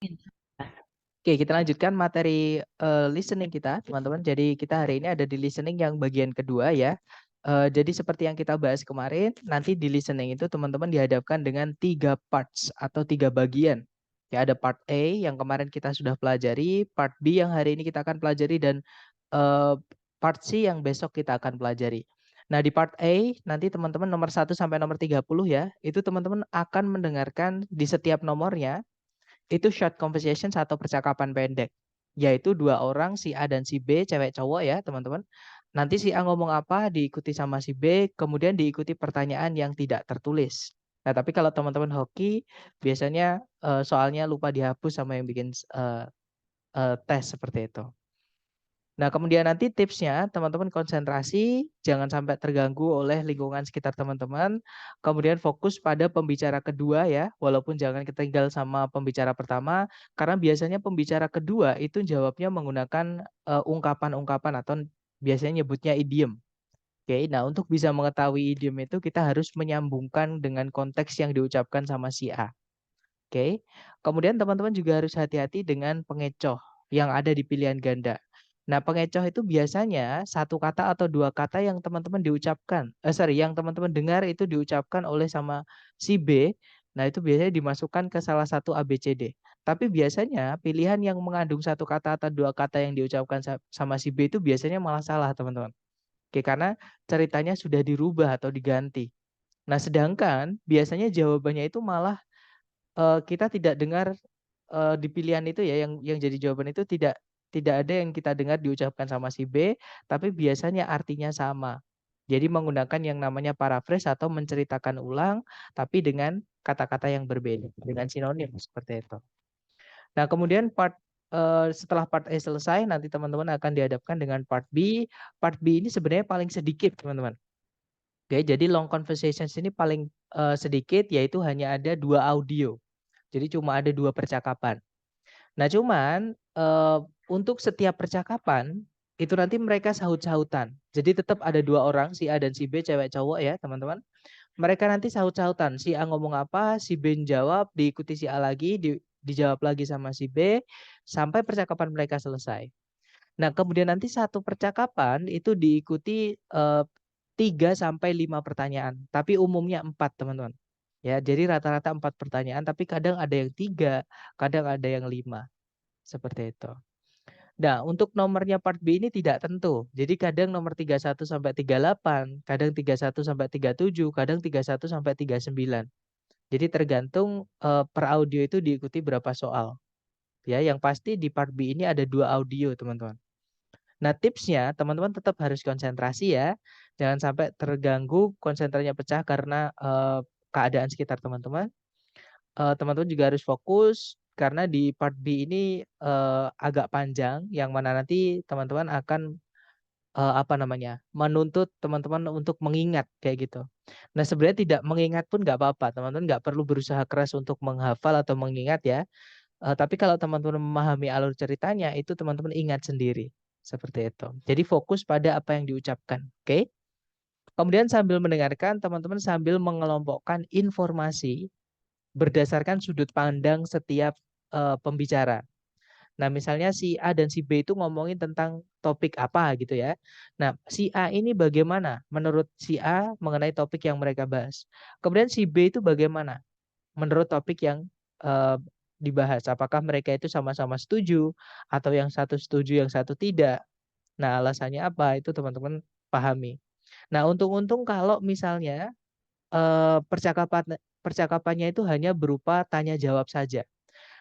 Oke, kita lanjutkan materi listening kita, teman-teman. Jadi kita hari ini ada di listening yang bagian kedua ya. Jadi seperti yang kita bahas kemarin, nanti di listening itu teman-teman dihadapkan dengan 3 parts atau 3 bagian. Ya, ada part A yang kemarin kita sudah pelajari, part B yang hari ini kita akan pelajari, dan eh, part C yang besok kita akan pelajari. Nah, di part A nanti teman-teman nomor 1 sampai nomor 30 ya, itu teman-teman akan mendengarkan di setiap nomornya itu short conversations atau percakapan pendek. Yaitu dua orang, si A dan si B, cewek cowok ya teman-teman. Nanti si A ngomong apa diikuti sama si B, kemudian diikuti pertanyaan yang tidak tertulis. Nah, tapi kalau teman-teman hoki, biasanya soalnya lupa dihapus sama yang bikin tes seperti itu. Nah, kemudian nanti tipsnya, teman-teman konsentrasi, jangan sampai terganggu oleh lingkungan sekitar teman-teman. Kemudian fokus pada pembicara kedua ya, walaupun jangan ketinggal sama pembicara pertama, karena biasanya pembicara kedua itu jawabnya menggunakan ungkapan-ungkapan atau biasanya nyebutnya idiom. Oke, nah untuk bisa mengetahui idiom itu kita harus menyambungkan dengan konteks yang diucapkan sama si A. Oke, kemudian teman-teman juga harus hati-hati dengan pengecoh yang ada di pilihan ganda. Nah, pengecoh itu biasanya satu kata atau dua kata yang teman-teman diucapkan, yang teman-teman dengar itu diucapkan oleh sama si B. Nah, itu biasanya dimasukkan ke salah satu ABCD. Tapi biasanya pilihan yang mengandung satu kata atau dua kata yang diucapkan sama si B itu biasanya malah salah, teman-teman. Oke, karena ceritanya sudah dirubah atau diganti. Nah, sedangkan biasanya jawabannya itu malah kita tidak dengar di pilihan itu ya, yang jadi jawaban itu tidak ada yang kita dengar diucapkan sama si B, tapi biasanya artinya sama. Jadi menggunakan yang namanya paraphrase atau menceritakan ulang, tapi dengan kata-kata yang berbeda, dengan sinonim seperti itu. Nah, kemudian setelah part A selesai, nanti teman-teman akan dihadapkan dengan part B. Part B ini sebenarnya paling sedikit, teman-teman. Oke, jadi long conversations ini paling sedikit, yaitu hanya ada 2 audio. Jadi cuma ada 2 percakapan. Nah, cuman untuk setiap percakapan itu nanti mereka sahut-sahutan. Jadi tetap ada 2 orang, si A dan si B, cewek cowok ya, teman-teman. Mereka nanti sahut-sahutan. Si A ngomong apa, si B jawab, diikuti si A lagi, dijawab lagi sama si B sampai percakapan mereka selesai. Nah, kemudian nanti satu percakapan itu diikuti 3 sampai 5 pertanyaan, tapi umumnya 4, teman-teman. Ya, jadi rata-rata 4 pertanyaan, tapi kadang ada yang 3, kadang ada yang 5. Seperti itu. Nah, untuk nomornya part B ini tidak tentu. Jadi kadang nomor 31 sampai 38, kadang 31 sampai 37, kadang 31 sampai 39. Jadi tergantung per audio itu diikuti berapa soal. Ya, yang pasti di part B ini ada 2 audio, teman-teman. Nah, tipsnya teman-teman tetap harus konsentrasi ya. Jangan sampai terganggu, konsentrasinya pecah karena keadaan sekitar teman-teman. Teman-teman juga harus fokus karena di part B ini agak panjang, yang mana nanti teman-teman akan apa namanya, menuntut teman-teman untuk mengingat kayak gitu. Nah, sebenarnya tidak mengingat pun nggak apa-apa, teman-teman nggak perlu berusaha keras untuk menghafal atau mengingat ya. Tapi kalau teman-teman memahami alur ceritanya, itu teman-teman ingat sendiri. Seperti itu. Jadi fokus pada apa yang diucapkan. Oke? Kemudian sambil mendengarkan, teman-teman sambil mengelompokkan informasi berdasarkan sudut pandang setiap pembicara. Nah, misalnya si A dan si B itu ngomongin tentang topik apa gitu ya. Nah, si A ini bagaimana menurut si A mengenai topik yang mereka bahas. Kemudian si B itu bagaimana menurut topik yang eh, dibahas. Apakah mereka itu sama-sama setuju atau yang satu setuju, yang satu tidak. Nah, alasannya apa? Itu teman-teman pahami. Nah, untung-untung kalau misalnya percakapannya itu hanya berupa tanya jawab saja.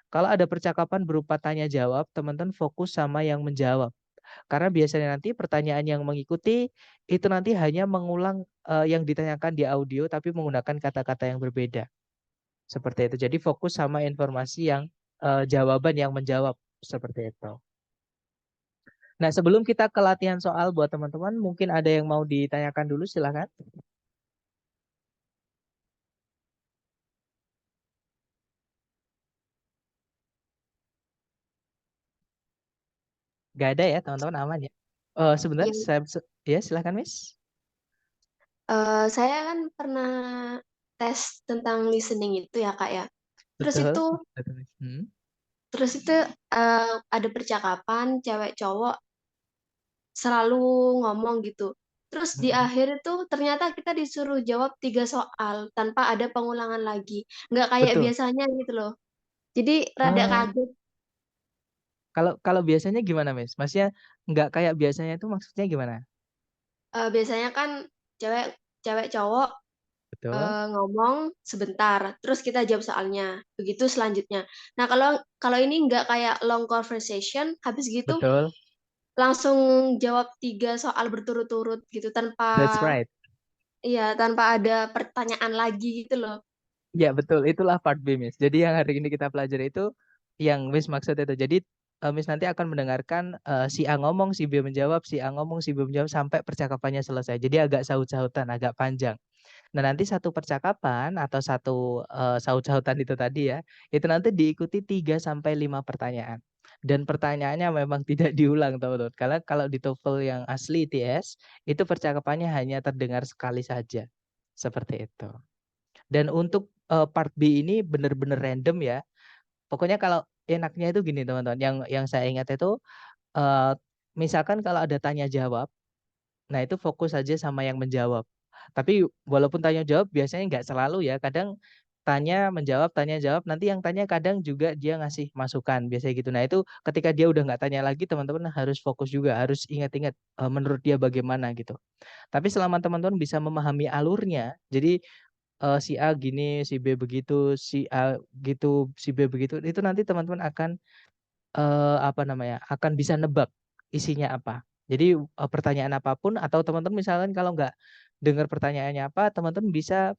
Kalau ada percakapan berupa tanya jawab, teman-teman fokus sama yang menjawab. Karena biasanya nanti pertanyaan yang mengikuti itu nanti hanya mengulang yang ditanyakan di audio tapi menggunakan kata-kata yang berbeda. Seperti itu. Jadi fokus sama informasi yang jawaban yang menjawab seperti itu. Nah, sebelum kita ke latihan soal buat teman-teman, mungkin ada yang mau ditanyakan dulu, silakan. Gak ada ya, teman-teman, aman ya. Sebentar, Ya, ya silakan, Miss. saya kan pernah tes tentang listening itu ya Kak ya. Terus Betul. itu Betul, Miss. Hmm. Terus itu ada percakapan cewek cowok selalu ngomong gitu. Terus di Mm-mm. akhir itu ternyata kita disuruh jawab 3 soal tanpa ada pengulangan lagi. Nggak kayak Betul. biasanya gitu loh. Jadi rada Ah, kaget. kalau kalau biasanya gimana, Miss? Maksudnya nggak kayak biasanya itu maksudnya gimana? Biasanya kan cewek cewek cowok Betul, ngomong sebentar, terus kita jawab soalnya. Begitu selanjutnya. Nah, kalau kalau ini nggak kayak long conversation, habis gitu betul. langsung jawab 3 soal berturut-turut gitu That's right. tanpa ada pertanyaan lagi gitu loh. Ya, betul. Itulah part B, Miss. Jadi yang hari ini kita pelajari itu yang Miss maksud itu. Jadi Miss nanti akan mendengarkan si A ngomong, si B menjawab, si A ngomong, si B menjawab sampai percakapannya selesai. Jadi agak saut-sautan, agak panjang. Nah, nanti satu percakapan atau satu saut-sautan itu tadi ya, itu nanti diikuti 3 sampai 5 pertanyaan. Dan pertanyaannya memang tidak diulang, teman-teman. Karena kalau di TOEFL yang asli ITS, itu percakapannya hanya terdengar sekali saja. Seperti itu. Dan untuk part B ini benar-benar random ya. Pokoknya kalau enaknya itu gini, teman-teman. Yang saya ingat itu eh, misalkan kalau ada tanya jawab, nah itu fokus aja sama yang menjawab. Tapi walaupun tanya jawab biasanya nggak selalu ya. Kadang tanya jawab. Nanti yang tanya kadang juga dia ngasih masukan biasanya gitu. Nah itu ketika dia udah nggak tanya lagi, teman-teman harus fokus juga, harus ingat-ingat menurut dia bagaimana gitu. Tapi selama teman-teman bisa memahami alurnya, jadi si A gini, si B begitu, si A gitu, si B begitu, itu nanti teman-teman akan apa namanya, akan bisa nebak isinya apa. Jadi pertanyaan apapun atau teman-teman misalkan kalau nggak dengar pertanyaannya apa, teman-teman bisa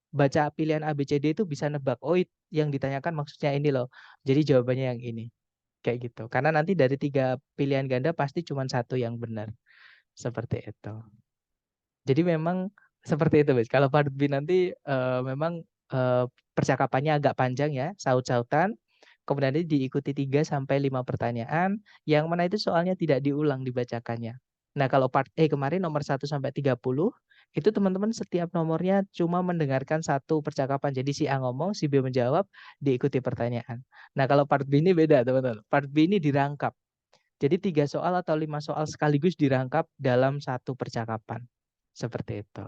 baca pilihan A, B, C, D itu bisa nebak. Oh, yang ditanyakan maksudnya ini loh. Jadi jawabannya yang ini. Kayak gitu. Karena nanti dari 3 pilihan ganda pasti cuma satu yang benar. Seperti itu. Jadi memang seperti itu, Bis. Kalau part B nanti memang percakapannya agak panjang ya, saut-sautan. Kemudian nanti diikuti 3 sampai 5 pertanyaan, yang mana itu soalnya tidak diulang dibacakannya. Nah, kalau part E kemarin nomor 1 sampai 30, itu teman-teman setiap nomornya cuma mendengarkan satu percakapan. Jadi si A ngomong, si B menjawab, diikuti pertanyaan. Nah, kalau part B ini beda, teman-teman. Part B ini dirangkap. Jadi 3 soal atau 5 soal sekaligus dirangkap dalam satu percakapan. Seperti itu.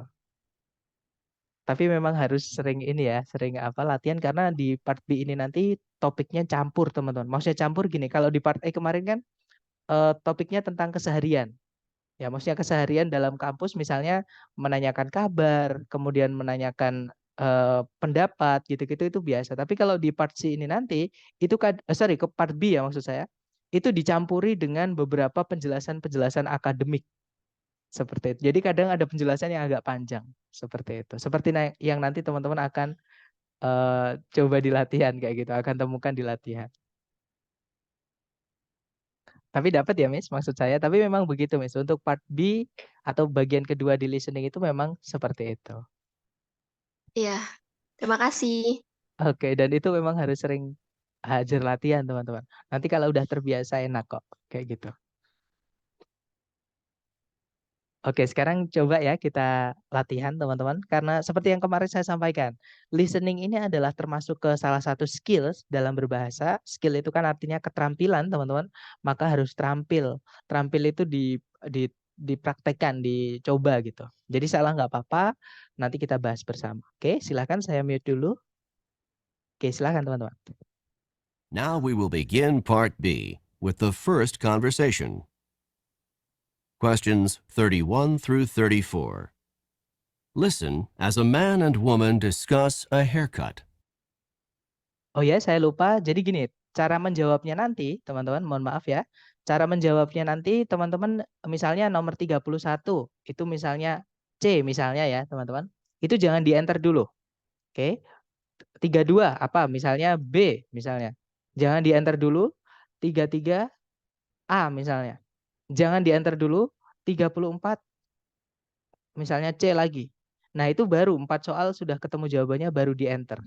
Tapi memang harus sering ini ya, sering apa latihan karena di part B ini nanti topiknya campur, teman-teman. Maksudnya campur gini, kalau di part E kemarin kan topiknya tentang keseharian. Ya, maksudnya keseharian dalam kampus misalnya menanyakan kabar, kemudian menanyakan pendapat gitu-gitu itu biasa. Tapi kalau di part C ini nanti itu sorry, ke part B ya maksud saya, itu dicampuri dengan beberapa penjelasan-penjelasan akademik. Seperti itu. Jadi kadang ada penjelasan yang agak panjang. Seperti itu. Seperti yang nanti teman-teman akan coba di latihan kayak gitu. Akan temukan di latihan. Tapi dapat ya, Miss, maksud saya. Tapi memang begitu, Miss. Untuk part B atau bagian kedua di listening itu memang seperti itu. Iya, terima kasih. Oke, dan itu memang harus sering hajar latihan, teman-teman. Nanti kalau udah terbiasa enak kok. Kayak gitu. Oke, sekarang coba ya kita latihan teman-teman. Karena seperti yang kemarin saya sampaikan, listening ini adalah termasuk ke salah satu skills dalam berbahasa. Skill itu kan artinya keterampilan teman-teman. Maka harus terampil. Terampil itu di dipraktekkan, dicoba gitu. Jadi salah nggak apa-apa. Nanti kita bahas bersama. Oke, silakan saya mute dulu. Oke, silakan teman-teman. Now we will begin Part B with the first conversation. Questions 31 through 34. Listen as a man and woman discuss a haircut. Oh ya, saya lupa. Jadi gini, cara menjawabnya nanti, teman-teman, mohon maaf ya. Cara menjawabnya nanti, teman-teman, misalnya nomor 31, itu misalnya C misalnya ya, teman-teman. Itu jangan di-enter dulu. Oke. 32 apa? Misalnya B misalnya. Jangan di-enter dulu. 33 A misalnya. Jangan di-enter dulu. 34 misalnya C lagi. Nah, itu baru 4 soal sudah ketemu jawabannya baru di-enter.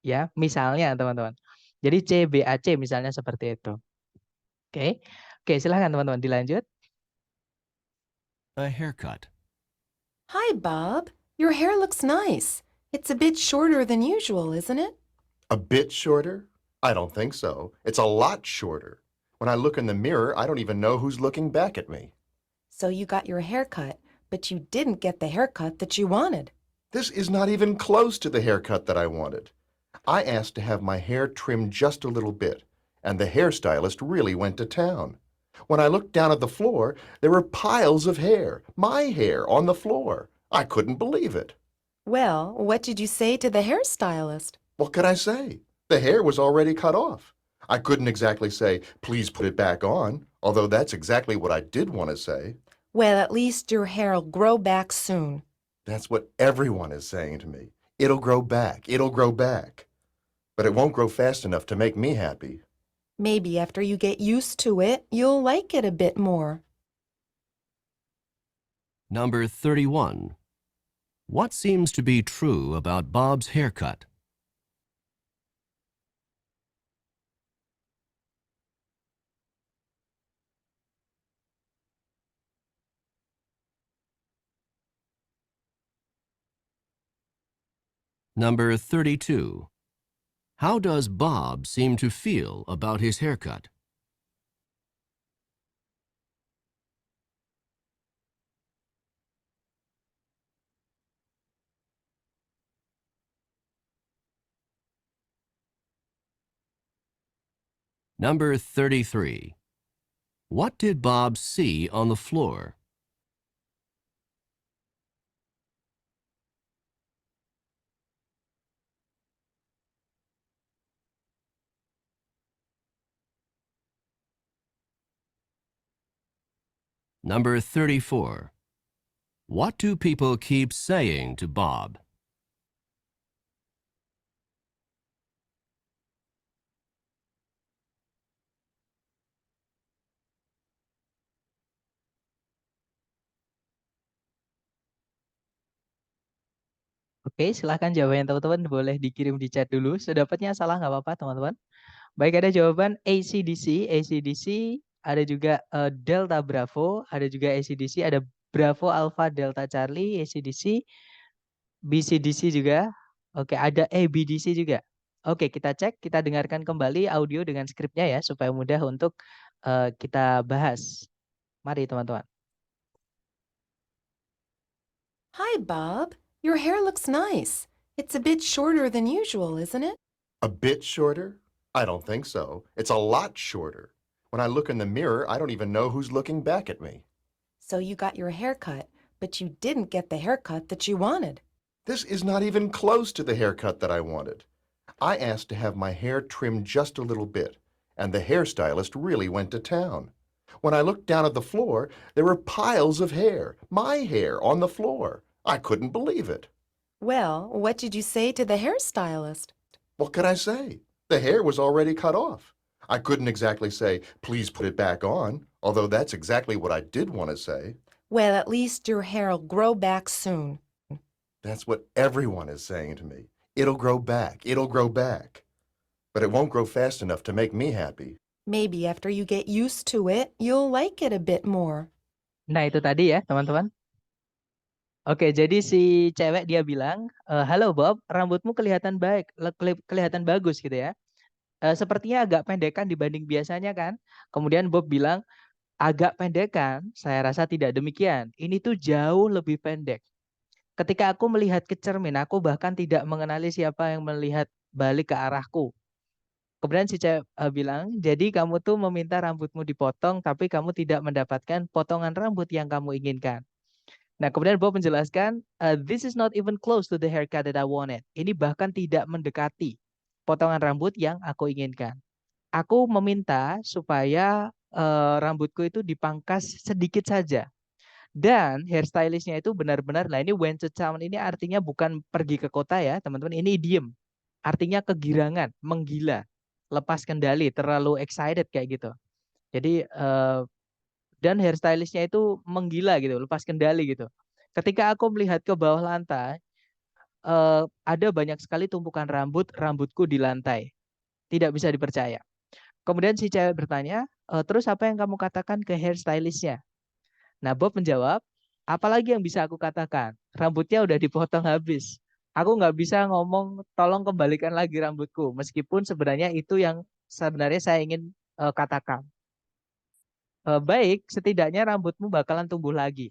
Ya, misalnya teman-teman. Jadi C, B, A, C misalnya seperti itu. Oke. Oke, silahkan teman-teman dilanjut. A haircut. Hi, Bob. Your hair looks nice. It's a bit shorter than usual, isn't it? A bit shorter? I don't think so. It's a lot shorter. When I look in the mirror, I don't even know who's looking back at me. So you got your hair cut, but you didn't get the haircut that you wanted. This is not even close to the haircut that I wanted. I asked to have my hair trimmed just a little bit, and the hairstylist really went to town. When I looked down at the floor, there were piles of hair, my hair, on the floor. I couldn't believe it. Well, what did you say to the hairstylist? What could I say? The hair was already cut off. I couldn't exactly say, please put it back on, although that's exactly what I did want to say. Well, at least your hair'll grow back soon. That's what everyone is saying to me. It'll grow back, it'll grow back. But it won't grow fast enough to make me happy. Maybe after you get used to it, you'll like it a bit more. Number 31. What seems to be true about Bob's haircut? Number 32. How does Bob seem to feel about his haircut? Number 33. What did Bob see on the floor? Number 34. What do people keep saying to Bob? Oke, silahkan jawabannya teman-teman boleh dikirim di chat dulu. Sedapatnya salah nggak apa-apa teman-teman. Baik, ada jawaban AC/DC, ada juga Delta Bravo, ada juga AC/DC, ada Bravo Alpha Delta Charlie, AC/DC, BCDC juga. Oke, ada ABDC juga. Oke, kita cek, kita dengarkan kembali audio dengan skripnya ya, supaya mudah untuk kita bahas. Mari teman-teman. Hi, Bob. Your hair looks nice. It's a bit shorter than usual, isn't it? A bit shorter? I don't think so. It's a lot shorter. When I look in the mirror, I don't even know who's looking back at me. So you got your hair cut, but you didn't get the haircut that you wanted. This is not even close to the haircut that I wanted. I asked to have my hair trimmed just a little bit, and the hairstylist really went to town. When I looked down at the floor, there were piles of hair, my hair, on the floor. I couldn't believe it. Well, what did you say to the hairstylist? What could I say? The hair was already cut off. I couldn't exactly say, please put it back on, although that's exactly what I did want to say. Well, at least your hair'll grow back soon. That's what everyone is saying to me. It'll grow back, it'll grow back. But it won't grow fast enough to make me happy. Maybe after you get used to it, you'll like it a bit more. Nah, itu tadi ya, teman-teman. Oke, jadi si cewek dia bilang, halo Bob, rambutmu kelihatan baik, kelihatan bagus gitu ya. Sepertinya agak pendekan dibanding biasanya kan. Kemudian Bob bilang, agak pendekan, saya rasa tidak demikian. Ini tuh jauh lebih pendek. Ketika aku melihat ke cermin, aku bahkan tidak mengenali siapa yang melihat balik ke arahku. Kemudian si cewek bilang, jadi kamu tuh meminta rambutmu dipotong, tapi kamu tidak mendapatkan potongan rambut yang kamu inginkan. Nah, kemudian Bob menjelaskan, this is not even close to the haircut that I wanted. Ini bahkan tidak mendekati potongan rambut yang aku inginkan. Aku meminta supaya rambutku itu dipangkas sedikit saja. Dan hairstylistnya itu benar-benar, nah ini went to town ini artinya bukan pergi ke kota ya teman-teman, ini idiom. Artinya kegirangan, menggila, lepas kendali, terlalu excited kayak gitu. Jadi dan hairstylistnya itu menggila gitu, lepas kendali gitu. Ketika aku melihat ke bawah lantai, ada banyak sekali tumpukan rambutku di lantai. Tidak bisa dipercaya. Kemudian si cewek bertanya, terus apa yang kamu katakan ke hairstylistnya? Nah, Bob menjawab, apalagi yang bisa aku katakan? Rambutnya udah dipotong habis. Aku nggak bisa ngomong tolong kembalikan lagi rambutku, meskipun sebenarnya itu yang sebenarnya saya ingin katakan. Baik, setidaknya rambutmu bakalan tumbuh lagi.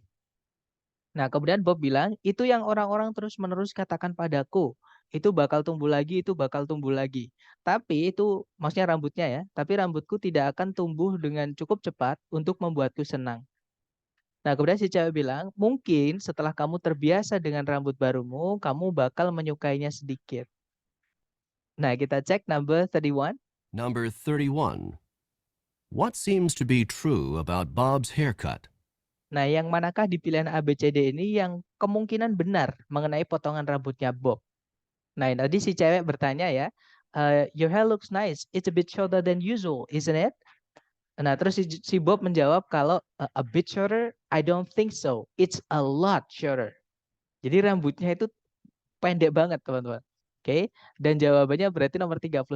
Nah, kemudian Bob bilang, itu yang orang-orang terus-menerus katakan padaku. Itu bakal tumbuh lagi, itu bakal tumbuh lagi. Tapi itu, maksudnya rambutnya ya, tapi rambutku tidak akan tumbuh dengan cukup cepat untuk membuatku senang. Nah, kemudian si cewek bilang, mungkin setelah kamu terbiasa dengan rambut barumu, kamu bakal menyukainya sedikit. Nah, kita cek number 31. Number 31. What seems to be true about Bob's haircut? Nah, yang manakah di pilihan A, B, C, D ini yang kemungkinan benar mengenai potongan rambutnya Bob? Nah, tadi si cewek bertanya ya, your hair looks nice. It's a bit shorter than usual, isn't it? Nah, terus si Bob menjawab kalau a bit shorter, I don't think so. It's a lot shorter. Jadi rambutnya itu pendek banget, teman-teman. Oke, dan jawabannya berarti nomor 31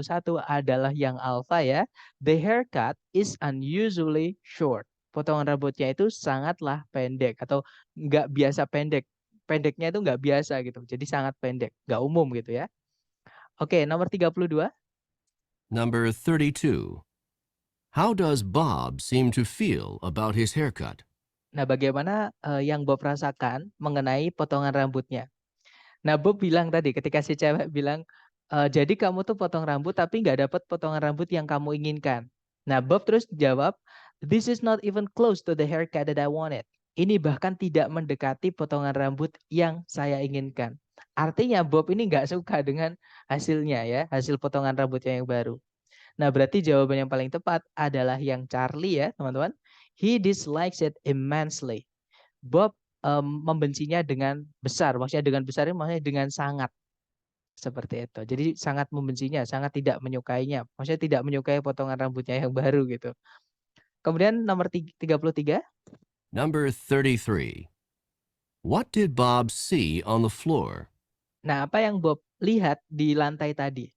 adalah yang alfa ya. The haircut is unusually short. Potongan rambutnya itu sangatlah pendek atau nggak biasa pendek. Pendeknya itu nggak biasa gitu. Jadi sangat pendek, nggak umum gitu ya. Oke, nomor 32. Number 32. How does Bob seem to feel about his haircut? Nah, bagaimana yang Bob rasakan mengenai potongan rambutnya? Nah, Bob bilang tadi ketika si cewek bilang, jadi kamu tuh potong rambut tapi nggak dapat potongan rambut yang kamu inginkan. Nah, Bob terus jawab, this is not even close to the haircut that I wanted. Ini bahkan tidak mendekati potongan rambut yang saya inginkan. Artinya Bob ini nggak suka dengan hasilnya ya, hasil potongan rambutnya yang baru. Nah, berarti jawaban yang paling tepat adalah yang Charlie ya, teman-teman. He dislikes it immensely. Bob membencinya dengan besar. Maksudnya dengan besar ini maksudnya dengan sangat. Seperti itu. Jadi sangat membencinya, sangat tidak menyukainya. Maksudnya tidak menyukai potongan rambutnya yang baru gitu. Kemudian nomor 33. Number 33. What did Bob see on the floor? Nah, apa yang Bob lihat di lantai tadi?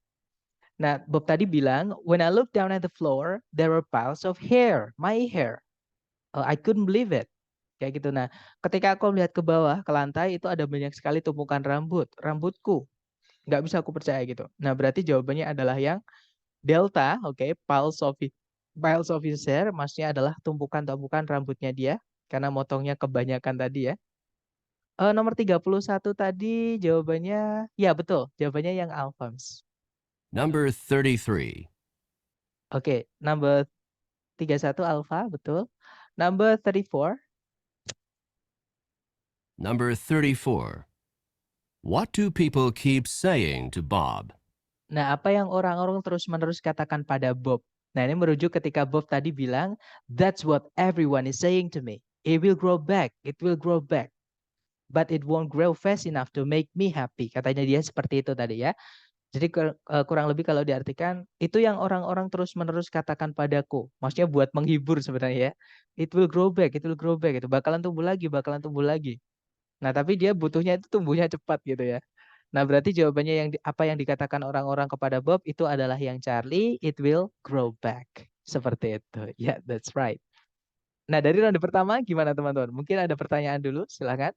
Nah, Bob tadi bilang, when I looked down at the floor, there were piles of hair, my hair. I couldn't believe it. Kayak gitu. Nah, ketika aku melihat ke bawah, ke lantai, itu ada banyak sekali tumpukan rambut, rambutku. Nggak bisa aku percaya gitu. Nah, berarti jawabannya adalah yang delta, oke, piles of his hair, maksudnya adalah tumpukan-tumpukan rambutnya dia, karena motongnya kebanyakan tadi ya. Nomor 31 tadi jawabannya, ya betul, jawabannya yang Alphonse. Number 33. Oke, number 31 Alpha, betul. Number 34. Number 34. What do people keep saying to Bob? Nah, apa yang orang-orang terus-menerus katakan pada Bob? Nah, ini merujuk ketika Bob tadi bilang, that's what everyone is saying to me. It will grow back, it will grow back. But it won't grow fast enough to make me happy. Katanya dia seperti itu tadi ya. Jadi kurang lebih kalau diartikan, itu yang orang-orang terus-menerus katakan padaku. Maksudnya buat menghibur sebenarnya ya. It will grow back, it will grow back. Itu bakalan tumbuh lagi, bakalan tumbuh lagi. Nah, tapi dia butuhnya itu tumbuhnya cepat gitu ya. Nah, berarti jawabannya apa yang dikatakan orang-orang kepada Bob itu adalah yang Charlie, it will grow back. Seperti itu. Ya, yeah, that's right. Nah, dari ronde pertama gimana teman-teman? Mungkin ada pertanyaan dulu, silakan.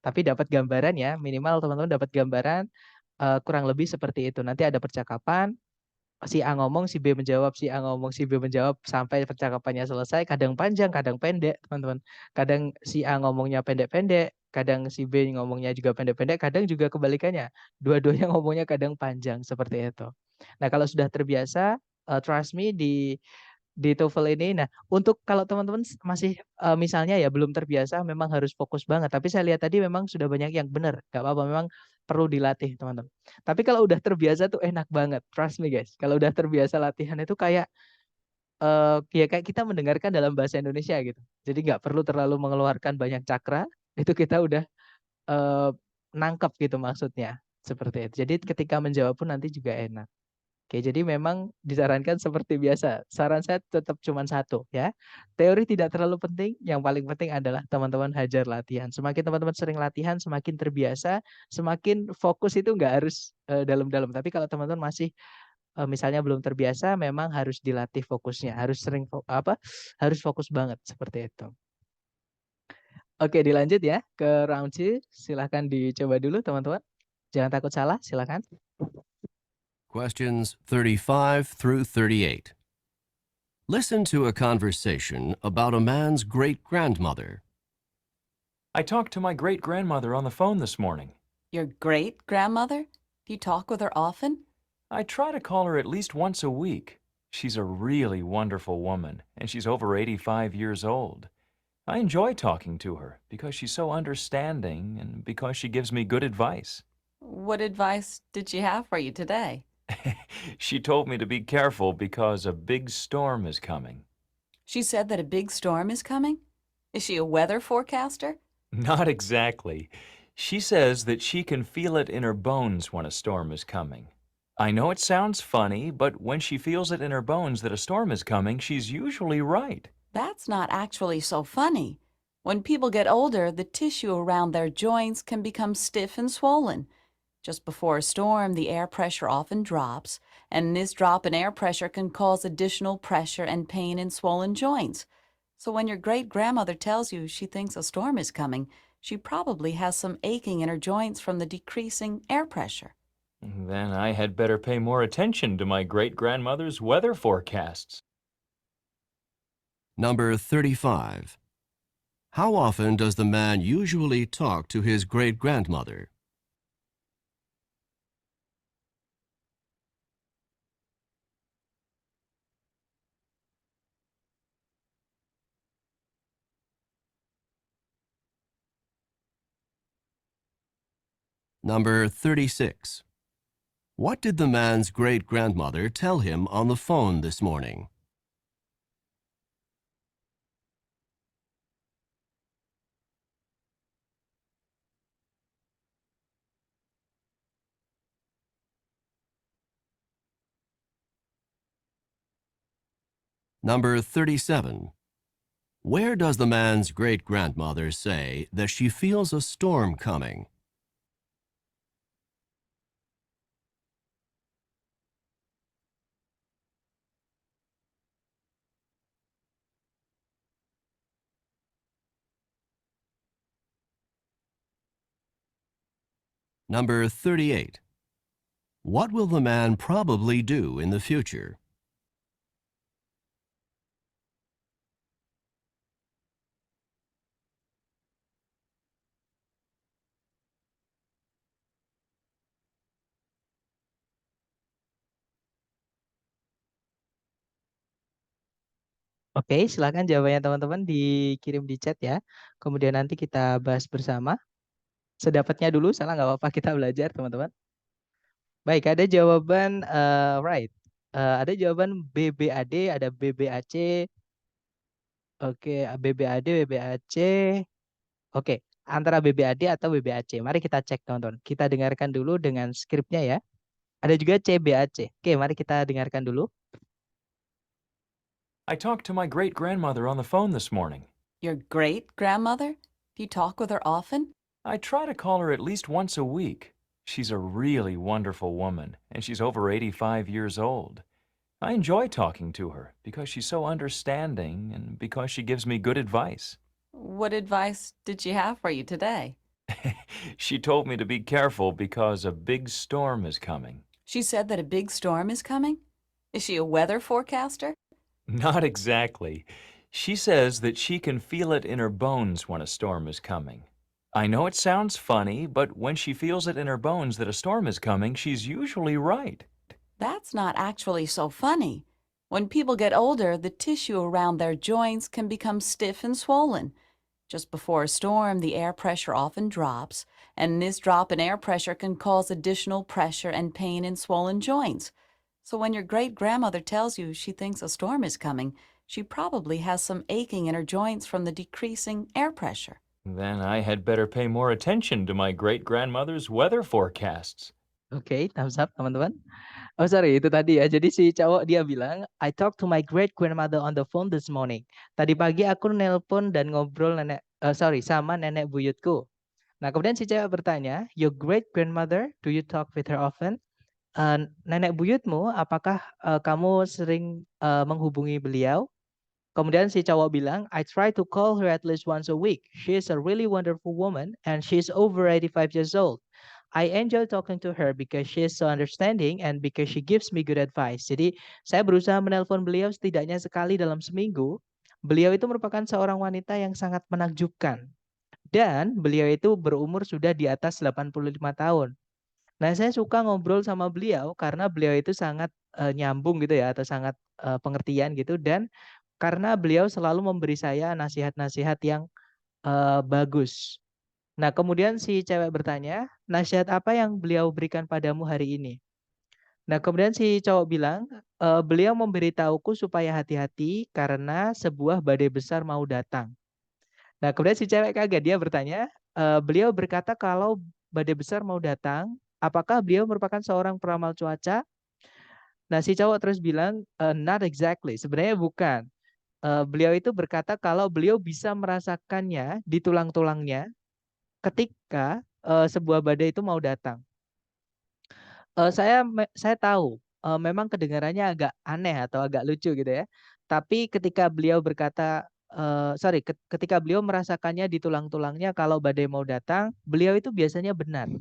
Tapi dapat gambaran ya, minimal teman-teman dapat gambaran kurang lebih seperti itu. Nanti ada percakapan, si A ngomong, si B menjawab, si A ngomong, si B menjawab sampai percakapannya selesai. Kadang panjang, kadang pendek, teman-teman. Kadang si A ngomongnya pendek-pendek, kadang si B ngomongnya juga pendek-pendek, kadang juga kebalikannya. Dua-duanya ngomongnya kadang panjang, seperti itu. Nah, kalau sudah terbiasa, trust me di TOEFL ini. Nah, untuk kalau teman-teman masih misalnya ya belum terbiasa, memang harus fokus banget. Tapi saya lihat tadi memang sudah banyak yang benar. Gak apa-apa, memang perlu dilatih teman-teman. Tapi kalau udah terbiasa tuh enak banget. Trust me guys. Kalau udah terbiasa latihan itu kayak ya kayak kita mendengarkan dalam bahasa Indonesia gitu. Jadi nggak perlu terlalu mengeluarkan banyak cakra. Itu kita udah nangkep gitu maksudnya. Seperti itu. Jadi ketika menjawab pun nanti juga enak. Oke, jadi memang disarankan seperti biasa. Saran saya tetap cuma satu ya. Teori tidak terlalu penting, yang paling penting adalah teman-teman hajar latihan. Semakin teman-teman sering latihan, semakin terbiasa, semakin fokus itu nggak harus dalam-dalam. Tapi kalau teman-teman masih misalnya belum terbiasa, memang harus dilatih fokusnya, harus sering harus fokus banget seperti itu. Oke, dilanjut ya ke round 2. Silahkan dicoba dulu teman-teman. Jangan takut salah, silakan. Questions 35 through 38. Listen to a conversation about a man's great-grandmother. I talked to my great-grandmother on the phone this morning. Your great-grandmother? Do you talk with her often? I try to call her at least once a week. She's a really wonderful woman, and she's over 85 years old. I enjoy talking to her because she's so understanding and because she gives me good advice. What advice did she have for you today? She told me to be careful because a big storm is coming. She said that a big storm is coming? Is she a weather forecaster? Not exactly. She says that she can feel it in her bones when a storm is coming. I know it sounds funny, but when she feels it in her bones that a storm is coming, she's usually right. That's not actually so funny. When people get older, the tissue around their joints can become stiff and swollen. Just before a storm, the air pressure often drops, and this drop in air pressure can cause additional pressure and pain in swollen joints. So when your great-grandmother tells you she thinks a storm is coming, she probably has some aching in her joints from the decreasing air pressure. Then I had better pay more attention to my great-grandmother's weather forecasts. Number 35. How often does the man usually talk to his great-grandmother? Number 36. What did the man's great-grandmother tell him on the phone this morning? Number 37. Where does the man's great-grandmother say that she feels a storm coming? Number 38. What will the man probably do in the future? Oke, silakan jawabannya teman-teman dikirim di chat ya. Kemudian nanti kita bahas bersama. Sedapatnya dulu, salah nggak apa-apa, kita belajar teman-teman. Baik, ada jawaban right. Ada jawaban BBAD, ada BBAC. Oke, BBAD, BBAC. Oke, antara BBAD atau BBAC. Mari kita cek teman-teman. Kita dengarkan dulu dengan skripnya ya. Ada juga CBAC. Oke, mari kita dengarkan dulu. I talked to my great-grandmother on the phone this morning. Your great-grandmother? Do you talk with her often? I try to call her at least once a week. She's a really wonderful woman, and she's over 85 years old. I enjoy talking to her because she's so understanding and because she gives me good advice. What advice did she have for you today? She told me to be careful because a big storm is coming. She said that a big storm is coming? Is she a weather forecaster? Not exactly. She says that she can feel it in her bones when a storm is coming. I know it sounds funny, but when she feels it in her bones that a storm is coming, she's usually right. That's not actually so funny. When people get older, the tissue around their joints can become stiff and swollen. Just before a storm, the air pressure often drops, and this drop in air pressure can cause additional pressure and pain in swollen joints. So when your great-grandmother tells you she thinks a storm is coming, she probably has some aching in her joints from the decreasing air pressure. Then I had better pay more attention to my great-grandmother's weather forecasts. Oke, thumbs up teman-teman. Oh sorry, itu tadi ya. Jadi si cowok dia bilang, I talked to my great grandmother on the phone this morning. Tadi pagi aku nelpon dan ngobrol sama nenek buyutku. Nah kemudian si cewek bertanya, your great grandmother, do you talk with her often? Nenek buyutmu, apakah kamu sering menghubungi beliau? Kemudian si cowok bilang, I try to call her at least once a week. She is a really wonderful woman and she's over 85 years old. I enjoy talking to her because she is so understanding and because she gives me good advice. Jadi saya berusaha menelpon beliau setidaknya sekali dalam seminggu. Beliau itu merupakan seorang wanita yang sangat menakjubkan. Dan beliau itu berumur sudah di atas 85 tahun. Nah, saya suka ngobrol sama beliau karena beliau itu sangat nyambung gitu ya atau sangat pengertian gitu dan karena beliau selalu memberi saya nasihat-nasihat yang bagus. Nah, kemudian si cewek bertanya, nasihat apa yang beliau berikan padamu hari ini? Nah, kemudian si cowok bilang, beliau memberitahuku supaya hati-hati karena sebuah badai besar mau datang. Nah, kemudian si cewek kaget, dia bertanya, beliau berkata kalau badai besar mau datang, apakah beliau merupakan seorang peramal cuaca? Nah, si cowok terus bilang, not exactly, sebenarnya bukan. Beliau itu berkata kalau beliau bisa merasakannya di tulang-tulangnya ketika sebuah badai itu mau datang. Saya tahu memang kedengarannya agak aneh atau agak lucu gitu ya. Tapi ketika beliau berkata, ketika beliau merasakannya di tulang-tulangnya kalau badai mau datang, beliau itu biasanya benar.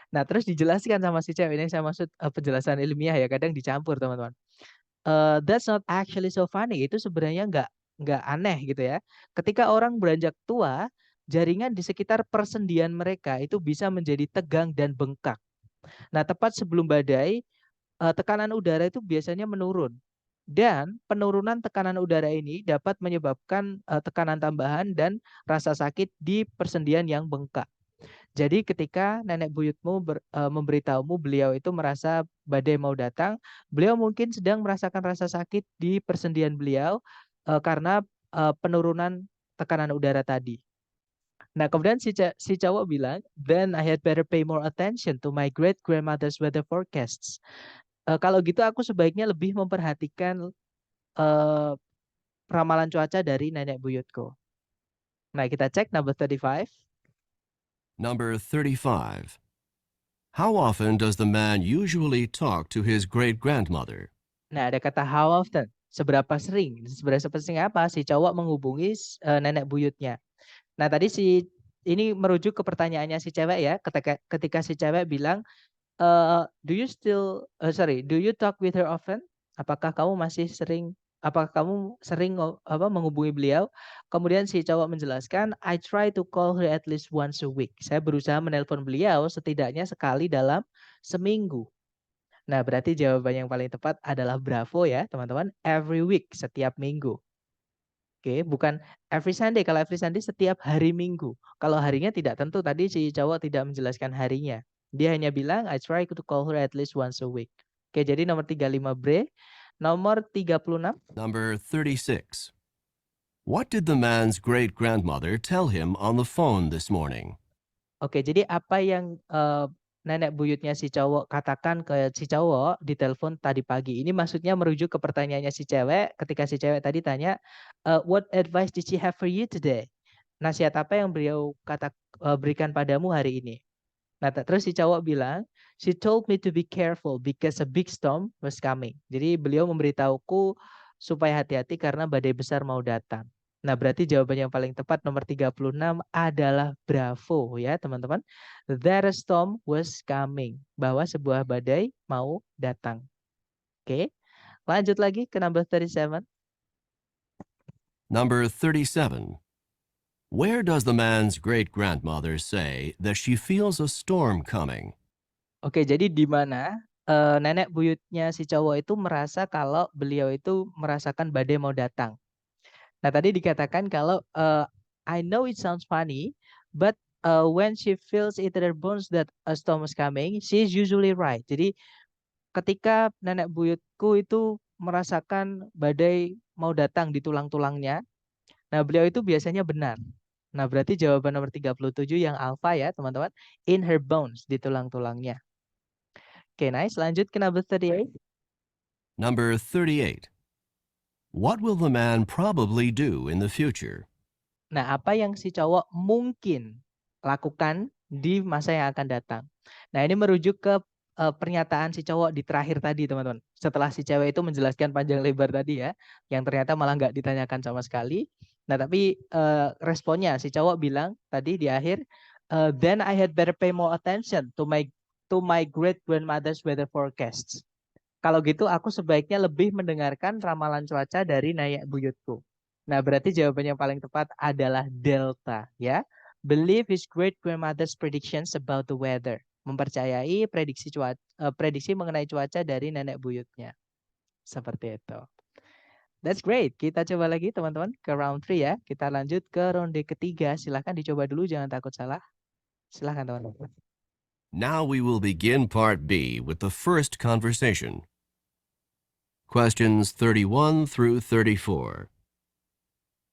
Nah, terus dijelaskan sama si cewek ini, saya maksud penjelasan ilmiah ya, kadang dicampur teman-teman. That's not actually so funny. Itu sebenarnya nggak aneh gitu ya. Ketika orang beranjak tua, jaringan di sekitar persendian mereka itu bisa menjadi tegang dan bengkak. Nah, tepat sebelum badai, tekanan udara itu biasanya menurun. Dan penurunan tekanan udara ini dapat menyebabkan tekanan tambahan dan rasa sakit di persendian yang bengkak. Jadi ketika nenek buyutmu memberitahumu beliau itu merasa badai mau datang, beliau mungkin sedang merasakan rasa sakit di persendian beliau karena penurunan tekanan udara tadi. Nah, kemudian si cowok bilang, then I had better pay more attention to my great grandmother's weather forecasts. Kalau gitu aku sebaiknya lebih memperhatikan ramalan cuaca dari nenek buyutku. Nah, kita cek number 35. Number 35. How often does the man usually talk to his great-grandmother? Nah, ada kata how often. Seberapa sering? Seberapa sering apa? Si cowok menghubungi nenek buyutnya. Nah, tadi ini merujuk ke pertanyaannya si cewek ya. Ketika si cewek bilang, do you talk with her often? Apakah kamu sering menghubungi beliau? Kemudian si cowok menjelaskan, I try to call her at least once a week. Saya berusaha menelpon beliau setidaknya sekali dalam seminggu. Nah, berarti jawaban yang paling tepat adalah bravo ya, teman-teman. Every week, setiap minggu. Oke, bukan every Sunday. Kalau every Sunday setiap hari Minggu. Kalau harinya tidak tentu, tadi si cowok tidak menjelaskan harinya. Dia hanya bilang, I try to call her at least once a week. Oke, jadi nomor 35 Bre. Nomor 36. Number 36. What did the man's great-grandmother tell him on the phone this morning? Oke, jadi apa yang nenek buyutnya si cowok katakan ke si cowok di telepon tadi pagi? Ini maksudnya merujuk ke pertanyaannya si cewek ketika si cewek tadi tanya, what advice did she have for you today? Nasihat apa yang beliau berikan padamu hari ini? Nah, terus si cowok bilang, she told me to be careful because a big storm was coming. Jadi beliau memberitahuku supaya hati-hati karena badai besar mau datang. Nah, berarti jawaban yang paling tepat nomor 36 adalah bravo ya, teman-teman. That a storm was coming. Bahwa sebuah badai mau datang. Oke. Lanjut lagi ke number 37. Number 37. Where does the man's great-grandmother say that she feels a storm coming? Oke, jadi di mana nenek buyutnya si cowok itu merasa kalau beliau itu merasakan badai mau datang. Nah, tadi dikatakan kalau I know it sounds funny, but when she feels it in her bones that a storm is coming, she's usually right. Jadi ketika nenek buyutku itu merasakan badai mau datang di tulang-tulangnya, nah beliau itu biasanya benar. Nah, berarti jawaban nomor 37 yang alpha ya, teman-teman. In her bones, di tulang-tulangnya. Oke, nice. Lanjut ke number 38. Number 38. What will the man probably do in the future? Nah, apa yang si cowok mungkin lakukan di masa yang akan datang? Nah, ini merujuk ke pernyataan si cowok di terakhir tadi, teman-teman. Setelah si cewek itu menjelaskan panjang lebar tadi ya, yang ternyata malah nggak ditanyakan sama sekali. Nah, tapi responnya si cowok bilang tadi di akhir, then I had better pay more attention to my great grandmother's weather forecasts. Kalau gitu aku sebaiknya lebih mendengarkan ramalan cuaca dari nenek buyutku. Nah, berarti jawaban yang paling tepat adalah delta ya. Believe his great grandmother's predictions about the weather. Mempercayai prediksi mengenai cuaca dari nenek buyutnya. Seperti itu. That's great. Kita coba lagi teman-teman ke round 3 ya. Kita lanjut ke ronde ketiga. Silahkan dicoba dulu, jangan takut salah. Silahkan teman-teman. Now we will begin part B with the first conversation. Questions 31 through 34.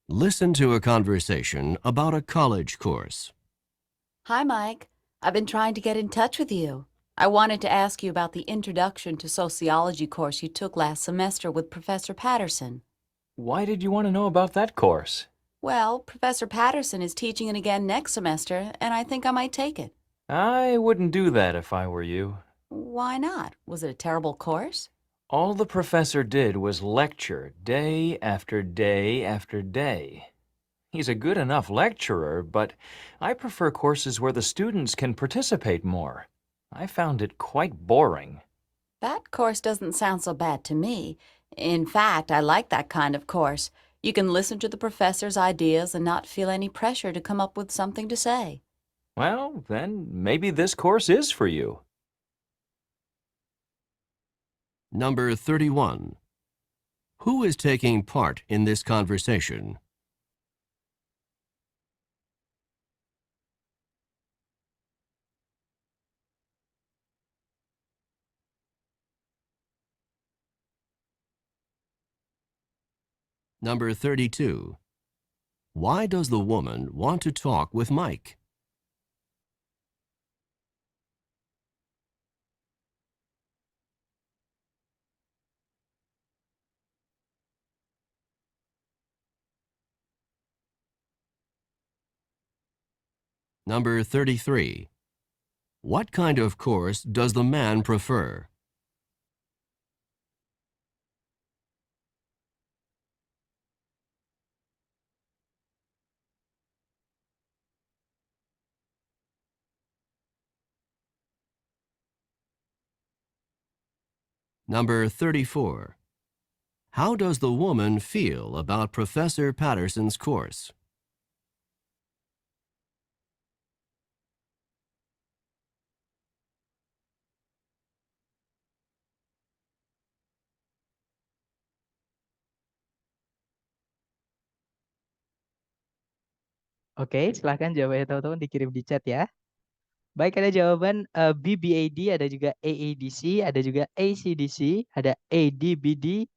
Listen to a conversation about a college course. Hi, Mike. I've been trying to get in touch with you. I wanted to ask you about the Introduction to Sociology course you took last semester with Professor Patterson. Why did you want to know about that course? Well, Professor Patterson is teaching it again next semester, and I think I might take it. I wouldn't do that if I were you. Why not? Was it a terrible course? All the professor did was lecture day after day after day. He's a good enough lecturer, but I prefer courses where the students can participate more. I found it quite boring. That course doesn't sound so bad to me. In fact, I like that kind of course. You can listen to the professor's ideas and not feel any pressure to come up with something to say. Well, then maybe this course is for you. Number 31. Who is taking part in this conversation? Number 32. Why does the woman want to talk with Mike? Number 33. What kind of course does the man prefer? Number 34. How does the woman feel about Professor Patterson's course? Oke, silahkan jawabannya teman-teman dikirim di chat ya. Baik, ada jawaban BBAD, ada juga AADC, ada juga ACDC, ada ADBD,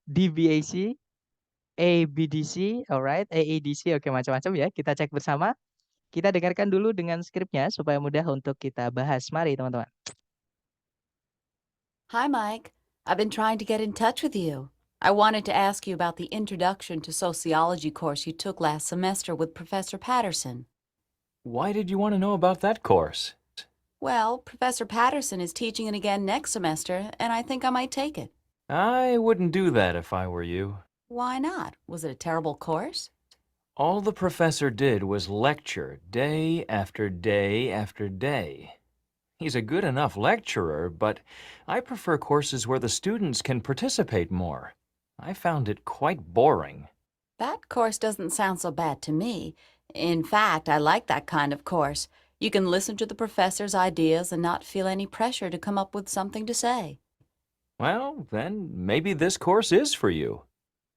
DBAC, ABDC, alright, AADC, oke macam-macam ya. Kita cek bersama. Kita dengarkan dulu dengan skripnya supaya mudah untuk kita bahas. Mari teman-teman. Hi, Mike. I've been trying to get in touch with you. I wanted to ask you about the Introduction to Sociology course you took last semester with Professor Patterson. Why did you want to know about that course? Well, Professor Patterson is teaching it again next semester, and I think I might take it. I wouldn't do that if I were you. Why not? Was it a terrible course? All the professor did was lecture day after day after day. He's a good enough lecturer, but I prefer courses where the students can participate more. I found it quite boring. That course doesn't sound so bad to me. In fact, I like that kind of course. You can listen to the professor's ideas and not feel any pressure to come up with something to say. Well, then maybe this course is for you.